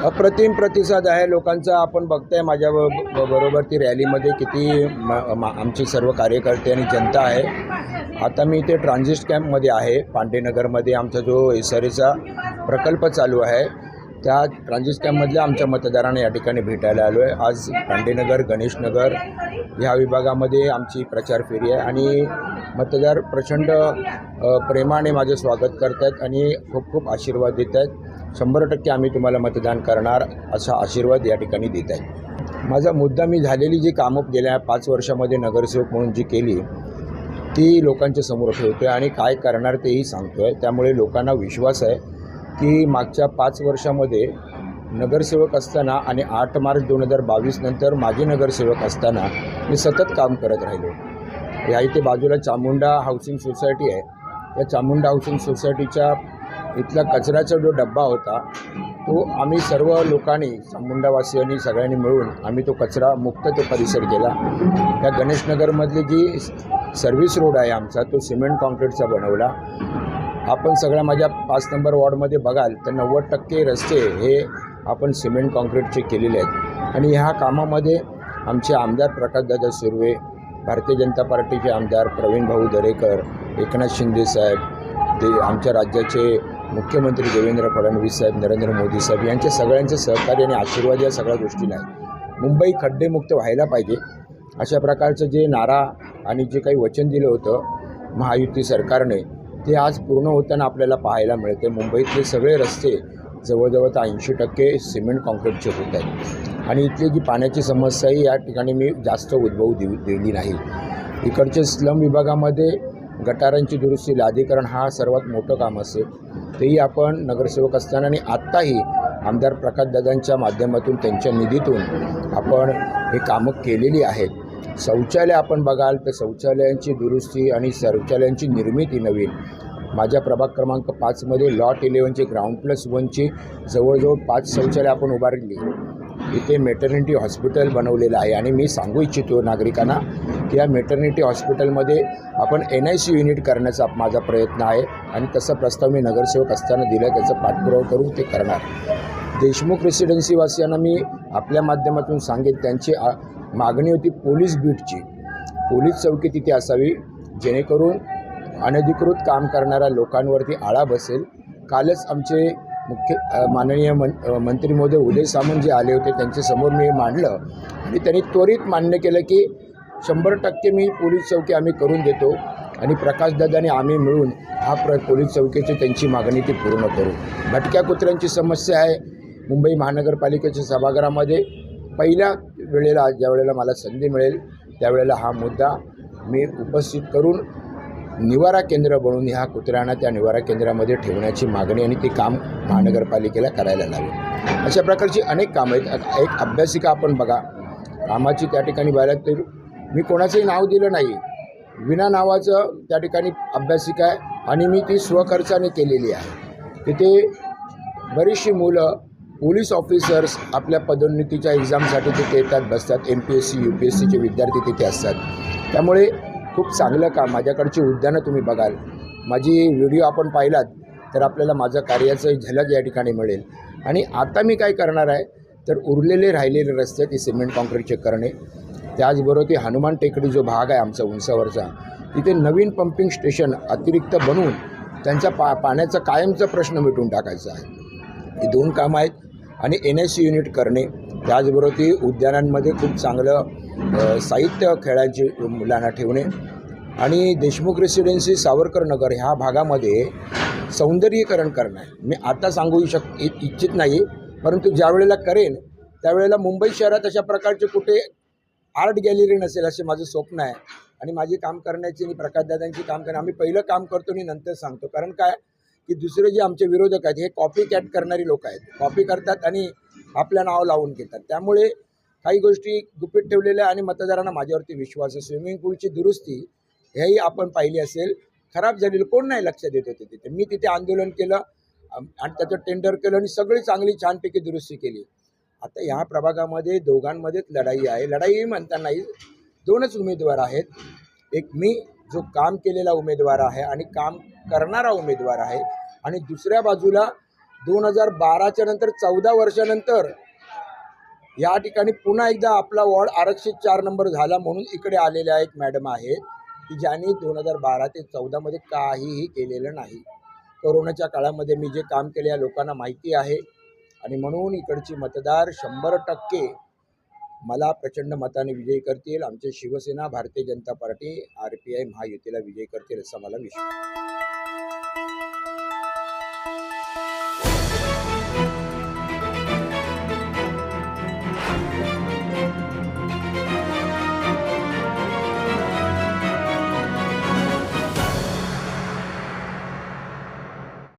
अप्रतिम प्रतिसाद आहे लोकांचा. आपण बघताय माझ्या बरोबर ती रॅलीमध्ये किती आमचे सर्व कार्यकर्ते आणि जनता आहे. आता मी इथे ट्रान्झिट कॅम्पमध्ये आहे. पांडेनगरमध्ये आमचा जो SRAचा प्रकल्प चालू आहे त्या ट्रान्झिट कॅम्पमधल्या आमच्या मतदारांना या ठिकाणी भेटायला आलो आहे. आज पांडेनगर, गणेशनगर ह्या विभागामध्ये आमची प्रचार फेरी आहे आणि मतदार प्रचंड प्रेमाने माझे स्वागत करत आहेत आणि खूप खूप आशीर्वाद देत आहेत. 100% आम्ही तुम्हाला मतदान करणार असा आशीर्वाद या ठिकाणी देत आहे. माझा मुद्दा, मी झालेली जी कामं गेल्या 5 वर्षामध्ये नगरसेवक म्हणून जी केली ती लोकांच्या समोर ठेवतो आहे आणि काय करणार तेही सांगतो आहे. त्यामुळे लोकांना विश्वास आहे की मागच्या 5 वर्षामध्ये नगरसेवक असताना आणि 8 मार्च 2022 नंतर माझे नगरसेवक असताना मी सतत काम करत राहिलो. या इथे बाजूला चामुंडा हाऊसिंग सोसायटी आहे. या चामुंडा हाऊसिंग सोसायटीच्या इथला कचऱ्याचा जो डब्बा होता तो आम्ही सर्व लोकांनी, चामुंडावासियांनी सगळ्यांनी मिळून आम्ही तो कचरा मुक्त तो परिसर केला. या गणेशनगरमधली जी सर्व्हिस रोड आहे आमचा तो सिमेंट कॉन्क्रीटचा बनवला. आपण सगळ्या माझ्या 5 नंबर वॉर्डमध्ये बघाल तर 90% रस्ते हे आपण सिमेंट कॉन्क्रीटचे केलेले आहेत. आणि ह्या कामामध्ये आमचे आमदार प्रकाशदादा सुर्वे, भारतीय जनता पार्टीचे आमदार प्रवीण भाऊ दरेकर, एकनाथ शिंदे साहेब, ते आमच्या राज्याचे मुख्यमंत्री देवेंद्र फडणवीस साहेब, नरेंद्र मोदी साहेब यांच्या सगळ्यांचं सहकार्य आणि आशीर्वाद या सगळ्या गोष्टीला आहे. मुंबई खड्डेमुक्त व्हायला पाहिजे अशा प्रकारचं जे नारा आणि जे काही वचन दिलं होतं महायुती सरकारने ते आज पूर्ण होताना आपल्याला पाहायला मिळते. मुंबईतले सगळे रस्ते जवळजवळ 80% सिमेंट कॉन्क्रीटचे होत आहेत आणि इथली जी पाण्याची समस्याही या ठिकाणी मी जास्त उद्भवू दिली नाही. इकडचे स्लम विभागामध्ये गटारांची दुरुस्ती, लादीकरण हा सर्वात मोठं काम असेल. तेही आपण नगरसेवक असताना आणि आत्ताही आमदार प्रकाशदादांच्या माध्यमातून त्यांच्या निधीतून आपण हे कामं केलेली आहेत. शौचालय आपण बघाल तर शौचालयांची दुरुस्ती आणि शौचालयांची निर्मिती नवीन माझ्या प्रभाग क्रमांक 5मध्ये लॉट 11चे ग्राउंड+1ची जवळजवळ 5 शौचालय आपण उभारली. इथे मेटर्निटी हॉस्पिटल बनवलेलं आहे आणि मी सांगू इच्छितो नागरिकांना की या मेटर्निटी हॉस्पिटलमध्ये आपण NIC युनिट करण्याचा माझा प्रयत्न आहे आणि तसा प्रस्ताव मी नगरसेवक असताना दिला. त्याचा पाठपुरावा करून ते करणार. देशमुख रेसिडेन्सीवासियांना मी आपल्या माध्यमातून सांगेन, त्यांची मागणी होती पोलीस बीटची. पोलीस चौकी तिथे असावी जेणेकरून अनधिकृत काम करणाऱ्या लोकांवरती आळा बसेल. कालच आमचे माननीय मंत्री महोदय उदय सामंत जे आले होते त्यांच्यासमोर मी मांडलं आणि त्यांनी त्वरित मान्य केलं की 100% मी पोलीस चौकी आम्ही करून देतो आणि प्रकाशदादाने आम्ही मिळून हा पोलीस चौकीची त्यांची मागणी ती पूर्ण करू. भटक्या कुत्र्यांची समस्या आहे. मुंबई महानगरपालिकेच्या सभागृहामध्ये पहिल्या वेळेला ज्या वेळेला मला संधी मिळेल त्यावेळेला हा मुद्दा मी उपस्थित करून निवारा केंद्र बनवून ह्या कुत्र्यांना त्या निवारा केंद्रामध्ये ठेवण्याची मागणी आणि ते काम महानगरपालिकेला करायला लावेल. अशा प्रकारची अनेक कामं आहेत. एक अभ्यासिका आपण बघा, कामाची त्या ठिकाणी बघायला तर मी कोणाचंही नाव दिलं नाही, विना नावाचं त्या ठिकाणी अभ्यासिका आहे आणि मी ती स्वखर्चाने केलेली आहे. तिथे बरीचशी मुलं पोलीस ऑफिसर्स आपल्या पदोन्नतीच्या एक्झामसाठी तिथे येतात, बसतात. MPSC UPSCचे विद्यार्थी तिथे असतात. त्यामुळे खूप चांगलं काम. माझ्याकडची उद्यानं तुम्ही बघाल, माझी व्हिडिओ आपण पाहिलात तर आपल्याला माझं कार्याचं झलक या ठिकाणी मिळेल. आणि आता मी काय करणार आहे तर उरलेले राहिलेले रस्ते ते सिमेंट कॉन्क्रीटचे करणे. त्याचबरोबर ते हनुमान टेकडी जो भाग आहे आमचा उंचावरचा तिथे नवीन पंपिंग स्टेशन अतिरिक्त बनवून त्यांचा पाण्याचा कायमचा प्रश्न मिटून टाकायचा आहे. ही 2 कामं आहेत. आणि NIC युनिट करणे. त्याचबरोबर ती उद्यानांमध्ये खूप चांगलं साहित्य खेळायचे मुलांना ठेवणे आणि देशमुख रेसिडेन्सी सावरकर नगर ह्या भागामध्ये सौंदर्यीकरण करणं आहे. मी आता सांगू इच्छित नाही, परंतु ज्या वेळेला करेन त्यावेळेला मुंबई शहरात अशा प्रकारचे कुठे आर्ट गॅलरी नसेल असे माझं स्वप्न आहे. आणि माझी काम करण्याची आणि प्रकाशदादांची काम करणे आम्ही पहिलं काम करतो आणि नंतर सांगतो. कारण काय की दुसरे जे आमचे विरोधक आहेत हे कॉपी कॅट करणारी लोक आहेत. कॉपी करतात आणि आपल्या नाव लावून घेतात. त्यामुळे काही गोष्टी गुपित ठेवलेल्या आणि मतदारांना माझ्यावरती विश्वास आहे. स्विमिंग पूलची दुरुस्ती हेही आपण पाहिली असेल, खराब झालेलं कोण नाही लक्ष देत होते तिथे. मी तिथे आंदोलन केलं आणि त्याचं टेंडर केलं आणि सगळी चांगली छानपैकी दुरुस्ती केली. आता ह्या प्रभागामध्ये दोघांमध्येच लढाई आहे. लढाई म्हणता नाही, 2च उमेदवार आहेत. एक मी जो काम केलेला उमेदवार आहे आणि काम करणारा उमेदवार आहे आणि दुसऱ्या बाजूला 2012च्या नंतर 14 वर्षानंतर या ठिकाणी पुन्हा एकदा आपला वॉर्ड आरक्षित 4 नंबर झाला म्हणून इकडे आलेल्या एक मॅडम आहेत की ज्यांनी 2012 ते 14 मध्ये काहीही केलेलं नाही. कोरोनाच्या काळामध्ये मी जे काम केले या लोकांना माहिती आहे आणि म्हणून इकडची मतदार 100% मला प्रचंड मताने विजयी करतील. आमचे शिवसेना, भारतीय जनता पार्टी, RPI महायुतीला विजयी करतील असा मला विश्वास.